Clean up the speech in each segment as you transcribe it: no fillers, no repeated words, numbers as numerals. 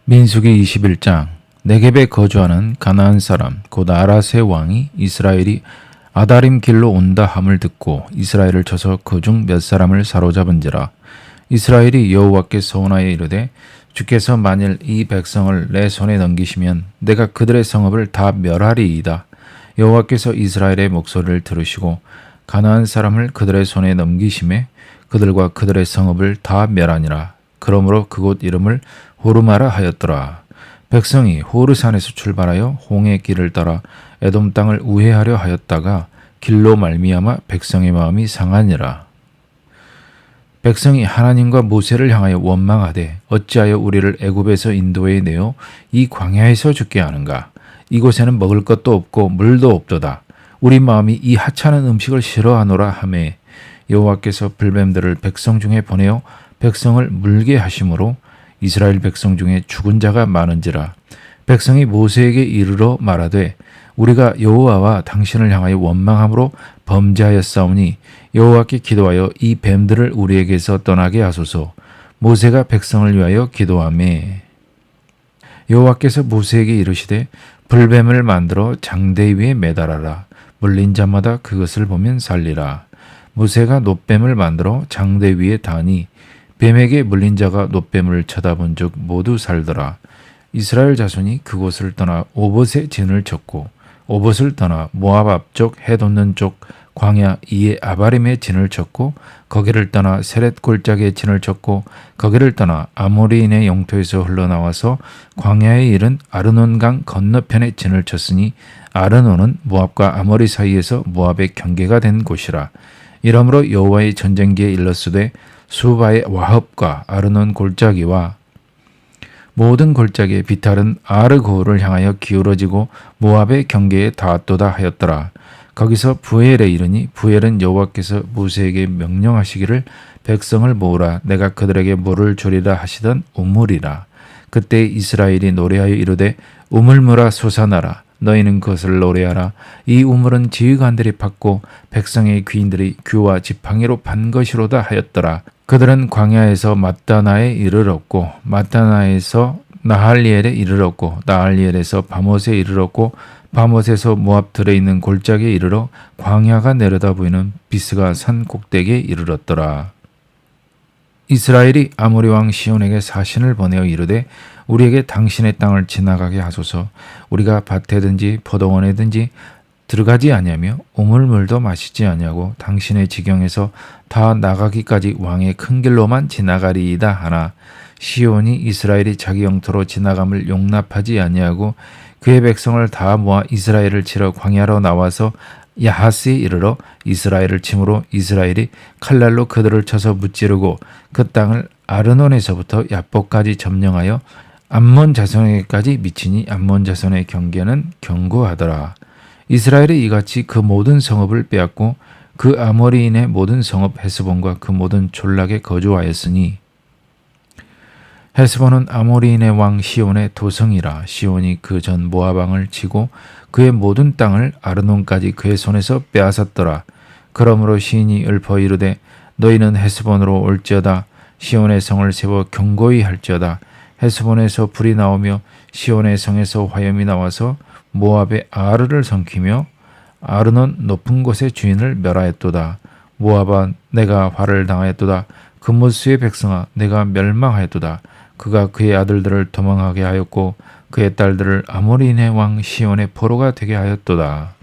민수기 21장. 네겝에 거주하는 가나안 사람 곧 아랏의 왕이 이스라엘이 아다림 길로 온다 함을 듣고 이스라엘을 쳐서 그 중 몇 사람을 사로잡은지라. 이스라엘이 여호와께 서원하여 이르되 주께서 만일 이 백성을 내 손에 넘기시면 내가 그들의 성읍을 다 멸하리이다. 여호와께서 이스라엘의 목소리를 들으시고 가나안 사람을 그들의 손에 넘기심에 그들과 그들의 성읍을 다 멸하니라. 그러므로 그곳 이름을 호르마라 하였더라. 백성이 호르산에서 출발하여 홍해 길을 따라 에돔 땅을 우회하려 하였다가 길로 말미암아 백성의 마음이 상하니라. 백성이 하나님과 모세를 향하여 원망하되 어찌하여 우리를 애굽에서 인도해 내어 이 광야에서 죽게 하는가? 이곳에는 먹을 것도 없고 물도 없도다. 우리 마음이 이 하찮은 음식을 싫어하노라 하매 여호와께서 불뱀들을 백성 중에 보내어 백성을 물게 하심으로 이스라엘 백성 중에 죽은 자가 많은지라. 백성이 모세에게 이르러 말하되 우리가 여호와와 당신을 향하여 원망함으로 범죄하였사오니 여호와께 기도하여 이 뱀들을 우리에게서 떠나게 하소서. 모세가 백성을 위하여 기도하매 여호와께서 모세에게 이르시되 불뱀을 만들어 장대 위에 매달아라. 물린 자마다 그것을 보면 살리라. 모세가 놋뱀을 만들어 장대 위에 다니 뱀에게 물린 자가 놋뱀을 쳐다본 즉 모두 살더라. 이스라엘 자손이 그곳을 떠나 오봇에 진을 쳤고 오봇을 떠나 모압 앞쪽 해 돋는 쪽 광야 이에 아바림에 진을 쳤고 거기를 떠나 세렛 골짜기에 진을 쳤고 거기를 떠나 아모리인의 영토에서 흘러나와서 광야에 이른 아르논강 건너편에 진을 쳤으니 아르논은 모압과 아모리 사이에서 모압의 경계가 된 곳이라. 이러므로 여호와의 전쟁기에 일렀으되 수바의 와헙과 아르논 골짜기와 모든 골짜기의 비탈은 아르고를 향하여 기울어지고 모압의 경계에 닿았도다 하였더라. 거기서 부엘에 이르니 부엘은 여호와께서 모세에게 명령하시기를 백성을 모으라 내가 그들에게 물을 주리라 하시던 우물이라. 그때 이스라엘이 노래하여 이르되 우물물아 솟아나라. 너희는 그것을 노래하라. 이 우물은 지휘관들이 팠고 백성의 귀인들이 귀와 지팡이로 판 것이로다 하였더라. 그들은 광야에서 mat다나에 이르렀고 mat다나에서 나할리엘에 이르렀고 나할리엘에서 바못에 이르렀고 바못에서 모압 들에 있는 골짜기에 이르러 광야가 내려다 보이는 비스가 산 꼭대기에 이르렀더라. 이스라엘이 아모리 왕 시온에게 사신을 보내어 이르되 우리에게 당신의 땅을 지나가게 하소서. 우리가 밭에든지 포도원에든지 들어가지 아니하며 우물물도 마시지 아니하고 당신의 지경에서 다 나가기까지 왕의 큰 길로만 지나가리이다 하나 시온이 이스라엘이 자기 영토로 지나감을 용납하지 아니하고 그의 백성을 다 모아 이스라엘을 치러 광야로 나와서 야하스에 이르러 이스라엘을 치므로 이스라엘이 칼날로 그들을 쳐서 무찌르고 그 땅을 아르논에서부터 야복까지 점령하여 암몬 자손에게까지 미치니 암몬 자손의 경계는 견고하더라. 이스라엘이 이같이 그 모든 성읍을 빼앗고 그 아모리인의 모든 성읍 헤스본과 그 모든 졸락에 거주하였으니 헤스본은 아모리인의 왕 시온의 도성이라. 시온이 그 전 모압 왕을 치고 그의 모든 땅을 아르논까지 그의 손에서 빼앗았더라. 그러므로 시인이 읊어 이르되 너희는 헤스본으로 올지어다. 시온의 성을 세워 견고히 할지어다. 헤스본에서 불이 나오며 시온의 성에서 화염이 나와서 모압의 아르를 삼키며 아르논 높은 곳의 주인을 멸하였도다. 모압아 내가 화를 당하였도다. 그모스의 백성아 내가 멸망하였도다. 그가 그의 아들들을 도망하게 하였고 그의 딸들을 아모리인의 왕 시온의 포로가 되게 하였도다.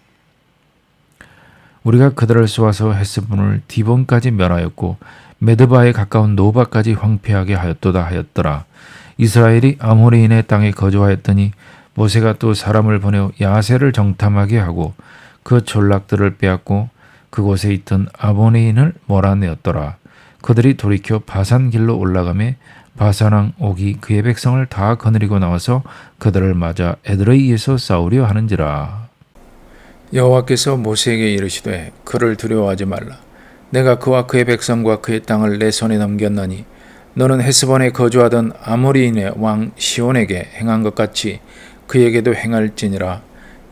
우리가 그들을 쏘아서 헤스본을 디본까지 멸하였고 메드바에 가까운 노바까지 황폐하게 하였도다 하였더라. 이스라엘이 아모리인의 땅에 거주하였더니 모세가 또 사람을 보내어 야세를 정탐하게 하고 그 졸락들을 빼앗고 그곳에 있던 아모리인을 몰아내었더라. 그들이 돌이켜 바산 길로 올라가매 바산왕 옥이 그의 백성을 다 거느리고 나와서 그들을 맞아 에드레이에서 싸우려 하는지라. 여호와께서 모세에게 이르시되 그를 두려워하지 말라. 내가 그와 그의 백성과 그의 땅을 내 손에 넘겼나니 너는 헤스본에 거주하던 아모리인의 왕 시온에게 행한 것 같이 그에게도 행할지니라.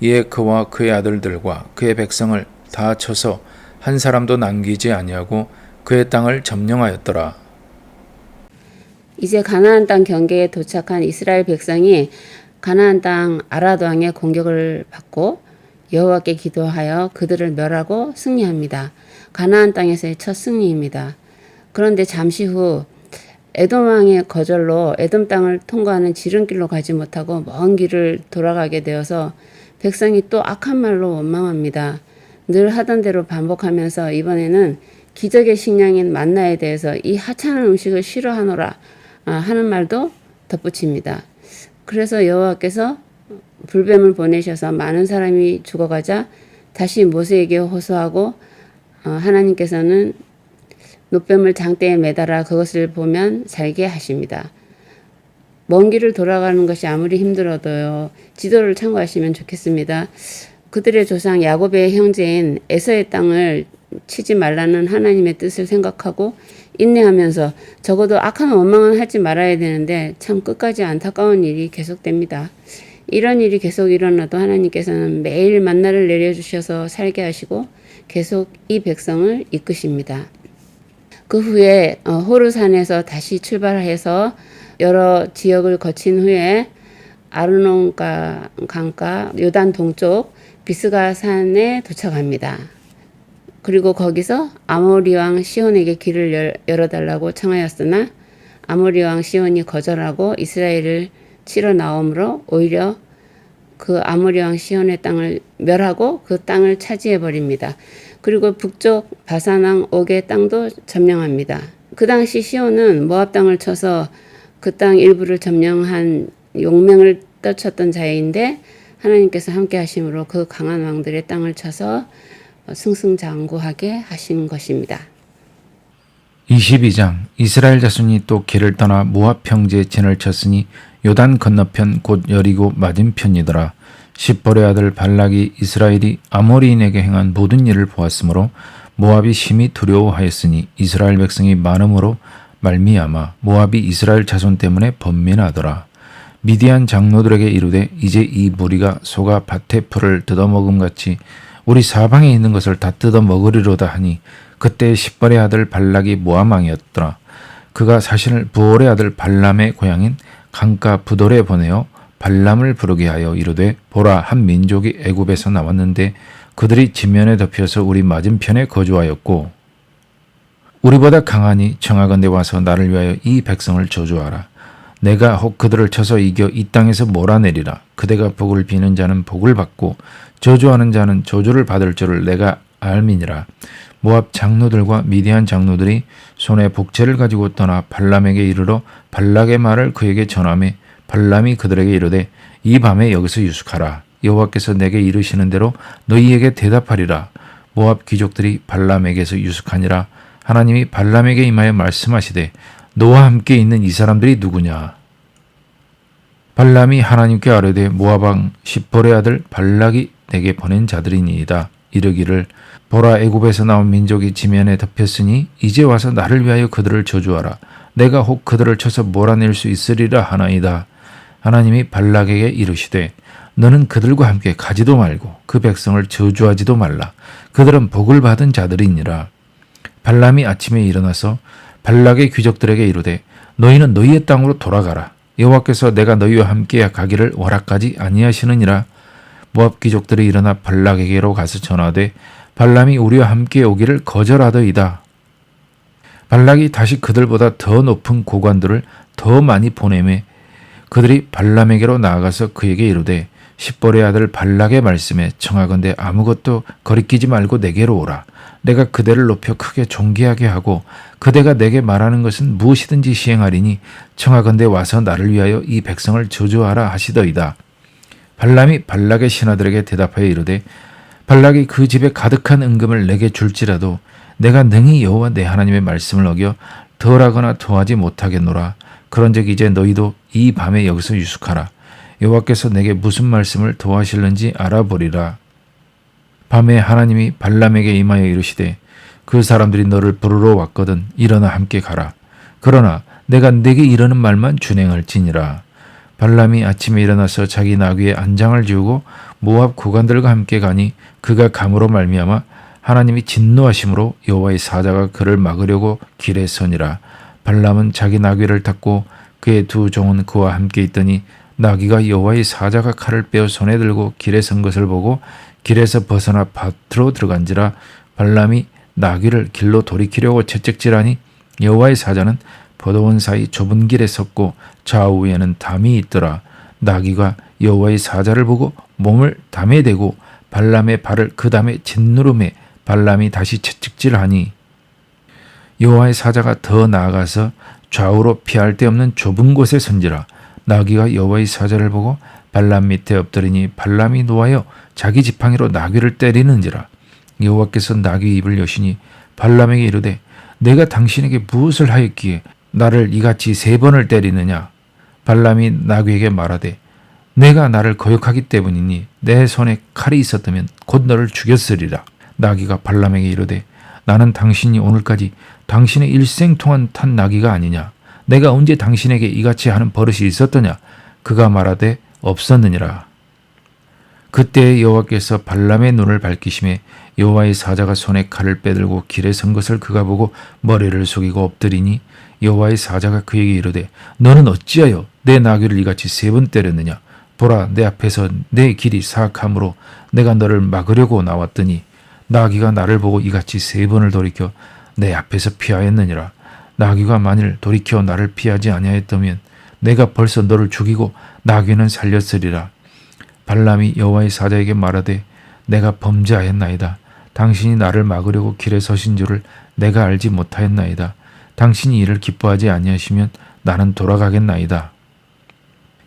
이에 그와 그의 아들들과 그의 백성을 다 쳐서 한 사람도 남기지 아니하고 그의 땅을 점령하였더라. 이제 가나안 땅 경계에 도착한 이스라엘 백성이 가나안 땅 아랏 왕의 공격을 받고 여호와께 기도하여 그들을 멸하고 승리합니다. 가나안 땅에서의 첫 승리입니다. 그런데 잠시 후 에돔 왕의 거절로 에돔 땅을 통과하는 지름길로 가지 못하고 먼 길을 돌아가게 되어서 백성이 또 악한 말로 원망합니다. 늘 하던 대로 반복하면서 이번에는 기적의 식량인 만나에 대해서 이 하찮은 음식을 싫어하노라 하는 말도 덧붙입니다. 그래서 여호와께서 불뱀을 보내셔서 많은 사람이 죽어가자 다시 모세에게 호소하고 하나님께서는 노뱀을 장대에 매달아 그것을 보면 살게 하십니다. 먼 길을 돌아가는 것이 아무리 힘들어도요. 지도를 참고하시면 좋겠습니다. 그들의 조상 야곱의 형제인 에서의 땅을 치지 말라는 하나님의 뜻을 생각하고 인내하면서 적어도 악한 원망은 하지 말아야 되는데 참 끝까지 안타까운 일이 계속됩니다. 이런 일이 계속 일어나도 하나님께서는 매일 만나를 내려주셔서 살게 하시고 계속 이 백성을 이끄십니다. 그 후에 호르산에서 다시 출발해서 여러 지역을 거친 후에 아르논 강가 요단 동쪽 비스가 산에 도착합니다. 그리고 거기서 아모리 왕 시온에게 길을 열어달라고 청하였으나 아모리 왕 시온이 거절하고 이스라엘을 치러 나오므로 오히려 그 아모리 왕 시온의 땅을 멸하고 그 땅을 차지해 버립니다. 그리고 북쪽 바산 왕 옥의 땅도 점령합니다. 그 당시 시온은 모압 땅을 쳐서 그 땅 일부를 점령한 용맹을 떨쳤던 자인데 하나님께서 함께 하심으로 그 강한 왕들의 땅을 쳐서 승승장구하게 하신 것입니다. 22장 이스라엘 자손이 또 길을 떠나 모압 평지에 진을 쳤으니 요단 건너편 곧 여리고 맞은편이더라. 십볼의 아들 발락이 이스라엘이 아모리인에게 행한 모든 일을 보았으므로 모압이 심히 두려워하였으니 이스라엘 백성이 많음으로 말미암아 모압이 이스라엘 자손 때문에 번민하더라. 미디안 장로들에게 이르되 이제 이 무리가 소가 밭의 풀을 뜯어먹음같이 우리 사방에 있는 것을 다 뜯어먹으리로다 하니 그때 십볼의 아들 발락이 모압 왕이었더라. 그가 자신을 부올의 아들 발람의 고향인 강가 부돌에 보내어 발람을 부르게 하여 이르되 보라 한 민족이 애굽에서 나왔는데 그들이 지면에 덮여서 우리 맞은편에 거주하였고 우리보다 강하니 청하건대 와서 나를 위하여 이 백성을 저주하라. 내가 혹 그들을 쳐서 이겨 이 땅에서 몰아내리라. 그대가 복을 비는 자는 복을 받고 저주하는 자는 저주를 받을 줄을 내가 알미니라. 모압 장로들과 미디안 장로들이 손에 복채를 가지고 떠나 발람에게 이르러 발락의 말을 그에게 전하매 발람이 그들에게 이르되 이 밤에 여기서 유숙하라. 여호와께서 내게 이르시는 대로 너희에게 대답하리라. 모압 귀족들이 발람에게서 유숙하니라. 하나님이 발람에게 임하여 말씀하시되 너와 함께 있는 이 사람들이 누구냐? 발람이 하나님께 아뢰되 모압 왕 십볼의 아들 발락이 내게 보낸 자들이니이다. 이르기를 보라 애굽에서 나온 민족이 지면에 덮였으니 이제 와서 나를 위하여 그들을 저주하라. 내가 혹 그들을 쳐서 몰아낼 수 있으리라 하나이다. 하나님이 발락에게 이르시되 너는 그들과 함께 가지도 말고 그 백성을 저주하지도 말라. 그들은 복을 받은 자들이니라. 발람이 아침에 일어나서 발락의 귀족들에게 이르되 너희는 너희의 땅으로 돌아가라. 여호와께서 내가 너희와 함께 가기를 허락하지 아니하시느니라. 모압 귀족들이 일어나 발락에게로 가서 전하되 발람이 우리와 함께 오기를 거절하더이다. 발락이 다시 그들보다 더 높은 고관들을 더 많이 보내매 그들이 발람에게로 나아가서 그에게 이르되 십볼의 아들 발락의 말씀에 청하건대 아무것도 거리끼지 말고 내게로 오라. 내가 그대를 높여 크게 존귀하게 하고 그대가 내게 말하는 것은 무엇이든지 시행하리니 청하건대 와서 나를 위하여 이 백성을 저주하라 하시더이다. 발람이 발락의 신하들에게 대답하여 이르되 발락이 그 집에 가득한 은금을 내게 줄지라도 내가 능히 여호와 내 하나님의 말씀을 어겨 덜하거나 더하지 못하겠노라. 그런즉 이제 너희도 이 밤에 여기서 유숙하라. 여호와께서 내게 무슨 말씀을 더하실는지 알아보리라. 밤에 하나님이 발람에게 임하여 이르시되 그 사람들이 너를 부르러 왔거든 일어나 함께 가라. 그러나 내가 네게 이르는 말만 준행할지니라. 발람이 아침에 일어나서 자기 나귀에 안장을 지우고 모압 고관들과 함께 가니 그가 감으로 말미암아 하나님이 진노하심으로 여호와의 사자가 그를 막으려고 길에 서니라. 발람은 자기 나귀를 탔고 그의 두 종은 그와 함께 있더니 나귀가 여호와의 사자가 칼을 빼어 손에 들고 길에 선 것을 보고 길에서 벗어나 밭으로 들어간지라. 발람이 나귀를 길로 돌이키려고 채찍질하니 여호와의 사자는 포도원 사이 좁은 길에 섰고 좌우에는 담이 있더라. 나귀가 여호와의 사자를 보고 몸을 담에 대고 발람의 발을 그 담에 짓누름에 발람이 다시 채찍질하니 여호와의 사자가 더 나아가서 좌우로 피할 데 없는 좁은 곳에 선지라. 나귀가 여호와의 사자를 보고 발람 밑에 엎드리니 발람이 노하여 자기 지팡이로 나귀를 때리는지라. 여호와께서 나귀 입을 여시니 발람에게 이르되 내가 당신에게 무엇을 하였기에 나를 이같이 3번을 때리느냐. 발람이 나귀에게 말하되 내가 나를 거역하기 때문이니 내 손에 칼이 있었다면 곧 너를 죽였으리라. 나귀가 발람에게 이르되 나는 당신이 오늘까지 당신의 일생 동안 탄 나귀가 아니냐. 내가 언제 당신에게 이같이 하는 버릇이 있었더냐. 그가 말하되 없었느니라. 그때 여호와께서 발람의 눈을 밝히심에 여호와의 사자가 손에 칼을 빼들고 길에 선 것을 그가 보고 머리를 숙이고 엎드리니 여호와의 사자가 그에게 이르되 너는 어찌하여 내 나귀를 이같이 3번 때렸느냐. 보라, 내 앞에서 내 길이 사악함으로 내가 너를 막으려고 나왔더니 나귀가 나를 보고 이같이 3번을 돌이켜 내 앞에서 피하였느니라. 나귀가 만일 돌이켜 나를 피하지 아니하였다면 내가 벌써 너를 죽이고 나귀는 살렸으리라. 발람이 여호와의 사자에게 말하되 내가 범죄하였나이다. 당신이 나를 막으려고 길에 서신 줄을 내가 알지 못하였나이다. 당신이 이를 기뻐하지 아니하시면 나는 돌아가겠나이다.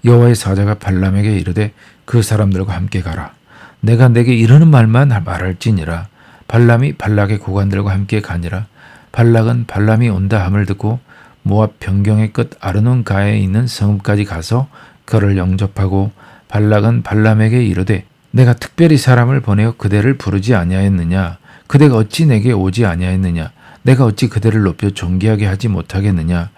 여호와의 사자가 발람에게 이르되 그 사람들과 함께 가라. 내가 내게 이르는 말만 말할지니라. 발람이 발락의 고관들과 함께 가니라. 발락은 발람이 온다 함을 듣고 모압 변경의 끝 아르논가에 있는 성읍까지 가서 그를 영접하고 발락은 발람에게 이르되 내가 특별히 사람을 보내어 그대를 부르지 아니하였느냐. 그대가 어찌 내게 오지 아니하였느냐. 내가 어찌 그대를 높여 존귀하게 하지 못하겠느냐.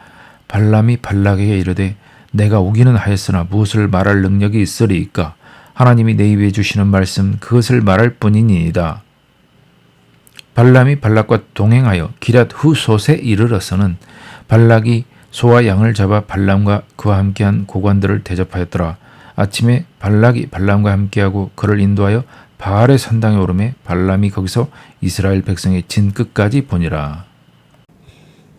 발람이 발락에게 이르되 내가 오기는 하였으나 무엇을 말할 능력이 있으리이까. 하나님이 내 입에 주시는 말씀 그것을 말할 뿐이니이다. 발람이 발락과 동행하여 기럇 후솥에 이르러서는 발락이 소와 양을 잡아 발람과 그와 함께한 고관들을 대접하였더라. 아침에 발락이 발람과 함께하고 그를 인도하여 바알의 산당에 오르매 발람이 거기서 이스라엘 백성의 진 끝까지 보니라.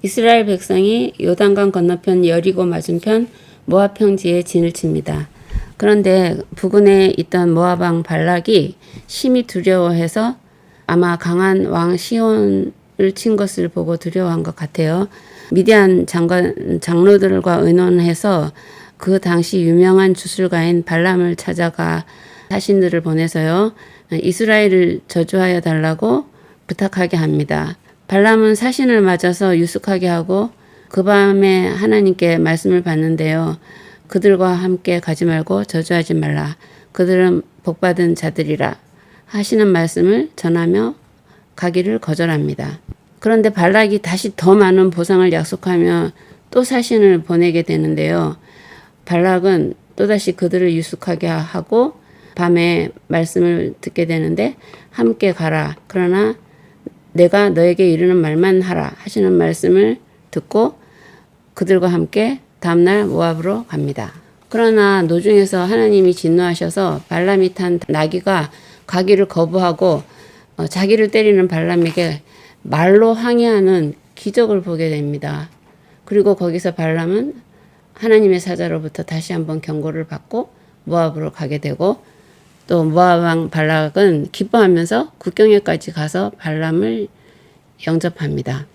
이스라엘 백성이 요단강 건너편 여리고 맞은편 모압 평지에 진을 칩니다. 그런데 부근에 있던 모압 왕 발락이 심히 두려워해서 아마 강한 왕 시온을 친 것을 보고 두려워한 것 같아요. 미디안 장로들과 의논해서 그 당시 유명한 주술가인 발람을 찾아가 사신들을 보내서요. 이스라엘을 저주하여 달라고 부탁하게 합니다. 발람은 사신을 맞아서 유숙하게 하고 그 밤에 하나님께 말씀을 받는데요. 그들과 함께 가지 말고 저주하지 말라. 그들은 복받은 자들이라 하시는 말씀을 전하며 가기를 거절합니다. 그런데 발락이 다시 더 많은 보상을 약속하며 또 사신을 보내게 되는데요. 발락은 또다시 그들을 유숙하게 하고 밤에 말씀을 듣게 되는데 함께 가라. 그러나 내가 너에게 이르는 말만 하라 하시는 말씀을 듣고 그들과 함께 다음날 모압으로 갑니다. 그러나 노중에서 하나님이 진노하셔서 발람이 탄 나귀가 가기를 거부하고 자기를 때리는 발람에게 말로 항의하는 기적을 보게 됩니다. 그리고 거기서 발람은 하나님의 사자로부터 다시 한번 경고를 받고 모압으로 가게 되고 또 모압 왕 발락은 기뻐하면서 국경에까지 가서 발람을 영접합니다.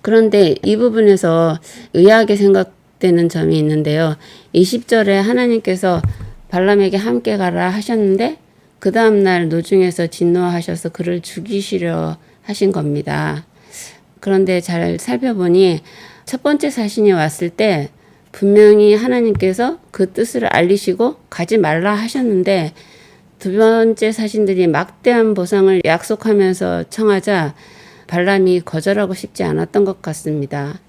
그런데 이 부분에서 의아하게 생각되는 점이 있는데요. 20절에 하나님께서 발람에게 함께 가라 하셨는데 그 다음날 노중에서 진노하셔서 그를 죽이시려 하신 겁니다. 그런데 잘 살펴보니 첫 번째 사신이 왔을 때 분명히 하나님께서 그 뜻을 알리시고 가지 말라 하셨는데 두 번째 사신들이 막대한 보상을 약속하면서 청하자 발람이 거절하고 싶지 않았던 것 같습니다.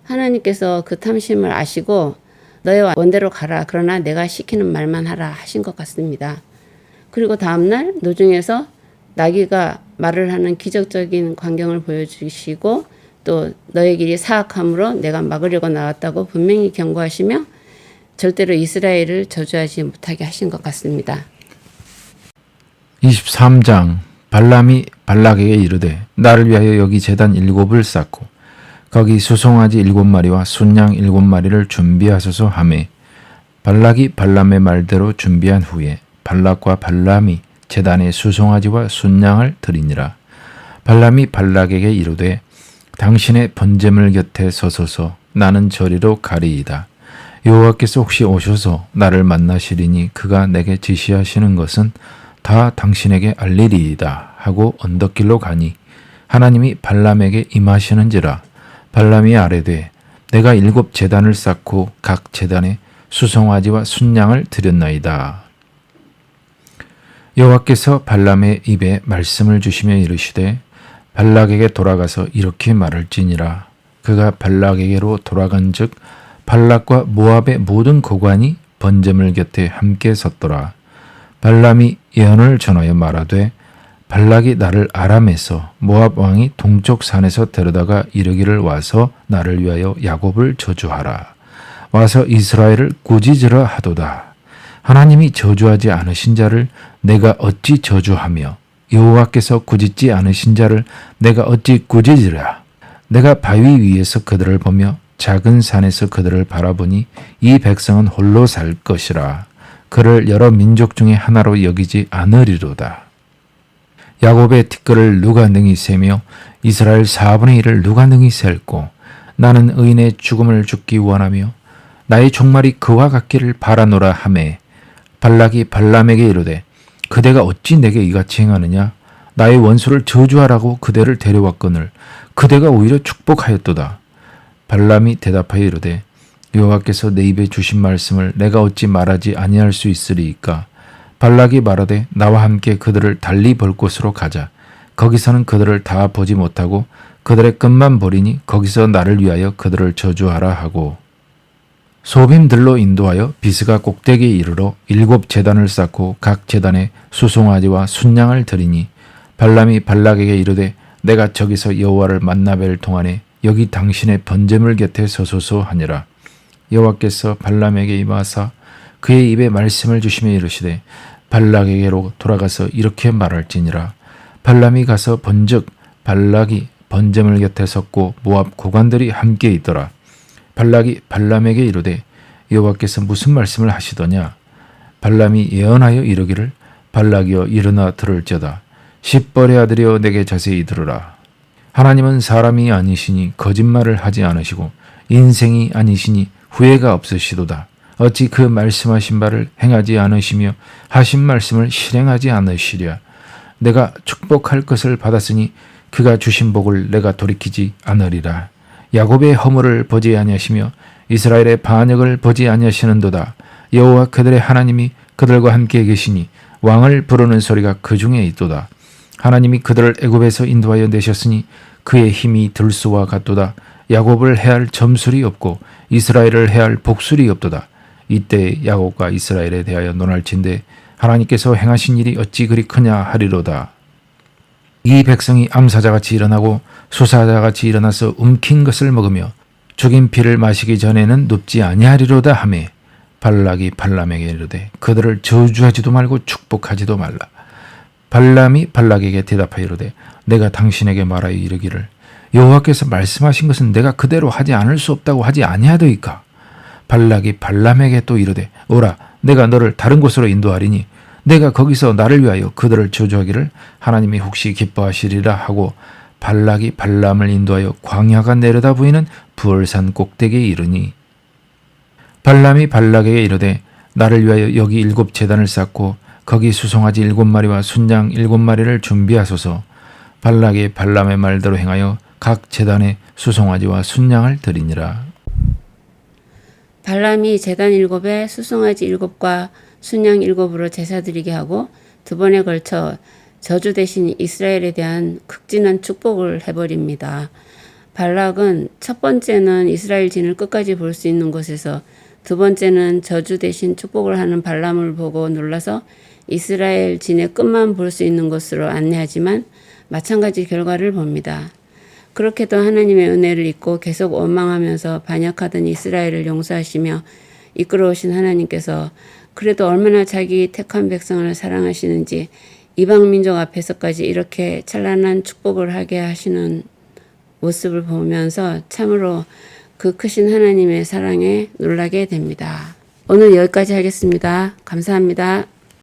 하나님께서 그 탐심을 아시고 너의 원대로 가라. 그러나 내가 시키는 말만 하라 하신 것 같습니다. 그리고 다음날 노중에서 나귀가 말을 하는 기적적인 광경을 보여주시고 또 너의 길이 사악함으로 내가 막으려고 나왔다고 분명히 경고하시며 절대로 이스라엘을 저주하지 못하게 하신 것 같습니다. 23장 발람이 발락에게 이르되 나를 위하여 여기 제단 7을 쌓고 거기 수송아지 7마리와 순양 7마리를 준비하소서 하매 발락이 발람의 말대로 준비한 후에 발락과 발람이 제단에 수송아지와 순양을 드리니라. 발람이 발락에게 이르되 당신의 번제물 곁에 서소서 나는 저리로 가리이다. 여호와께서 혹시 오셔서 나를 만나시리니 그가 내게 지시하시는 것은 다 당신에게 알리리이다 하고 언덕길로 가니 하나님이 발람에게 임하시는지라. 발람이 아뢰되 내가 7 제단을 쌓고 각 제단에 수송아지와 순양을 드렸나이다. 여호와께서 발람의 입에 말씀을 주시며 이르시되 발락에게 돌아가서 이렇게 말할지니라. 그가 발락에게로 돌아간즉 발락과 모압의 모든 고관이 번제물 곁에 함께 섰더라. 발람이 예언을 전하여 말하되 발락이 나를 아람에서 모압 왕이 동쪽 산에서 데려다가 이르기를 와서 나를 위하여 야곱을 저주하라. 와서 이스라엘을 꾸짖으라 하도다. 하나님이 저주하지 않으신 자를 내가 어찌 저주하며 여호와께서 꾸짖지 않으신 자를 내가 어찌 꾸짖으랴. 내가 바위 위에서 그들을 보며 작은 산에서 그들을 바라보니 이 백성은 홀로 살 것이라. 그를 여러 민족 중에 하나로 여기지 않으리로다. 야곱의 티끌을 누가 능히 세며 이스라엘 4분의 1을 누가 능히 셀고 나는 의인의 죽음을 죽기 원하며 나의 종말이 그와 같기를 바라노라 하매 발락이 발람에게 이르되 그대가 어찌 내게 이같이 행하느냐. 나의 원수를 저주하라고 그대를 데려왔거늘 그대가 오히려 축복하였도다. 발람이 대답하여 이르되 여호와께서 내 입에 주신 말씀을 내가 어찌 말하지 아니할 수 있으리이까. 발락이 말하되 나와 함께 그들을 달리 볼 곳으로 가자. 거기서는 그들을 다 보지 못하고 그들의 끝만 보리니 거기서 나를 위하여 그들을 저주하라 하고 소빔들로 인도하여 비스가 꼭대기에 이르러 7 제단을 쌓고 각 제단에 수송아지와 순양을 드리니 발람이 발락에게 이르되 내가 저기서 여호와를 만나 뵐 동안에 여기 당신의 번제물 곁에 서소서 하니라. 여호와께서 발람에게 임하사 그의 입에 말씀을 주시며 이르시되 발락에게로 돌아가서 이렇게 말할지니라. 발람이 가서 본즉 발락이 번제물 곁에 섰고 모압 고관들이 함께 있더라. 발락이 발람에게 이르되 여호와께서 무슨 말씀을 하시더냐. 발람이 예언하여 이르기를 발락이여 일어나 들을지어다. 십벌의 아들이여 내게 자세히 들으라. 하나님은 사람이 아니시니 거짓말을 하지 않으시고 인생이 아니시니 후회가 없으시도다. 어찌 그 말씀하신 바를 행하지 않으시며 하신 말씀을 실행하지 않으시랴. 내가 축복할 것을 받았으니 그가 주신 복을 내가 돌이키지 않으리라. 야곱의 허물을 보지 아니하시며 이스라엘의 반역을 보지 아니하시는도다. 여호와 그들의 하나님이 그들과 함께 계시니 왕을 부르는 소리가 그 중에 있도다. 하나님이 그들을 애굽에서 인도하여 내셨으니 그의 힘이 들소와 같도다. 야곱을 해할 점술이 없고 이스라엘을 해할 복술이 없도다. 이때 야곱과 이스라엘에 대하여 논할진대 하나님께서 행하신 일이 어찌 그리 크냐 하리로다. 이 백성이 암사자같이 일어나고 수사자같이 일어나서 움킨 것을 먹으며 죽인 피를 마시기 전에는 눕지 아니하리로다 하매 발락이 발람에게 이르되 그들을 저주하지도 말고 축복하지도 말라. 발람이 발락에게 대답하여 이르되 내가 당신에게 말하여 이르기를 여호와께서 말씀하신 것은 내가 그대로 하지 않을 수 없다고 하지 아니하더이까. 발락이 발람에게 또 이르되 오라 내가 너를 다른 곳으로 인도하리니 내가 거기서 나를 위하여 그들을 저주하기를 하나님이 혹시 기뻐하시리라 하고 발락이 발람을 인도하여 광야가 내려다 보이는 부월산 꼭대기에 이르니 발람이 발락에게 이르되 나를 위하여 여기 7 제단을 쌓고 거기 수송아지 7마리와 순양 7마리를 준비하소서. 발락이 발람의 말대로 행하여 각 제단에 수송아지와 순양을 드리니라. 발람이 제단 7에 수송아지 7과 순양 7으로 제사드리게 하고 2번에 걸쳐 저주 대신 이스라엘에 대한 극진한 축복을 해버립니다. 발락은 첫 번째는 이스라엘 진을 끝까지 볼 수 있는 곳에서 두 번째는 저주 대신 축복을 하는 발람을 보고 놀라서 이스라엘 진의 끝만 볼 수 있는 곳으로 안내하지만 마찬가지 결과를 봅니다. 그렇게도 하나님의 은혜를 잊고 계속 원망하면서 반역하던 이스라엘을 용서하시며 이끌어오신 하나님께서 그래도 얼마나 자기 택한 백성을 사랑하시는지 이방 민족 앞에서까지 이렇게 찬란한 축복을 하게 하시는 모습을 보면서 참으로 그 크신 하나님의 사랑에 놀라게 됩니다. 오늘 여기까지 하겠습니다. 감사합니다.